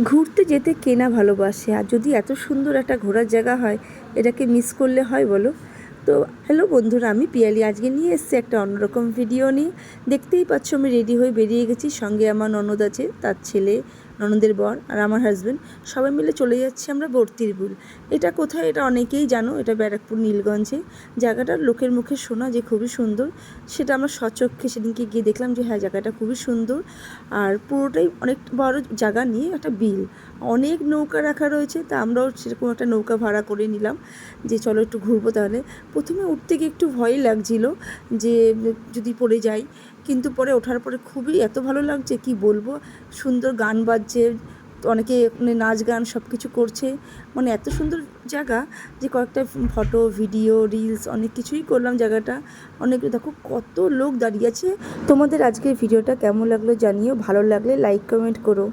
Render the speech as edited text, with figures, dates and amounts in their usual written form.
ঘুরতে যেতে কে না ভালোবাসে, আর যদি এত সুন্দর একটা ঘোরার জায়গা হয় এটাকে মিস করলে হয় বলো? তো হ্যালো বন্ধুরা, আমি পিয়ালি আজকে নিয়ে এসেছি একটা অন্যরকম ভিডিও নিয়ে। দেখতেই পাচ্ছ আমি রেডি হয়ে বেরিয়ে গেছি, সঙ্গে আমার ননদ আছে, তার ছেলে, ননদের বর আর আমার হাজব্যান্ড, সবাই মিলে চলে যাচ্ছি আমরা বর্তির বিল। এটা কোথায় এটা অনেকেই জানো, এটা ব্যারাকপুর নীলগঞ্জে। জায়গাটা লোকের মুখে শোনা যে খুবই সুন্দর, সেটা আমরা স্বচক্ষে সেদিনকে গিয়ে দেখলাম যে হ্যাঁ জায়গাটা খুবই সুন্দর। আর পুরোটাই অনেক বড় জায়গা নিয়ে একটা বিল, অনেক নৌকা রাখা রয়েছে। তা আমরাও সেরকম একটা নৌকা ভাড়া করে নিলাম যে চলো একটু ঘুরবো। তাহলে প্রথমে উঠতে গিয়ে একটু ভয়ই লাগছিল যে যদি পড়ে যাই, কিন্তু পরে ওঠার পরে খুবই এত ভালো লাগছে কি বলবো। সুন্দর গান বাজছে, অনেকে নাচ গান সব কিছু করছে, মানে এত সুন্দর জায়গা যে কয়েকটা ফটো ভিডিও রিলস অনেক কিছুই করলাম। জায়গাটা অনেক, দেখো কত লোক দাঁড়িয়ে আছে। তোমাদের আজকের ভিডিওটা কেমন লাগলো জানিও, ভালো লাগলে লাইক কমেন্ট করো।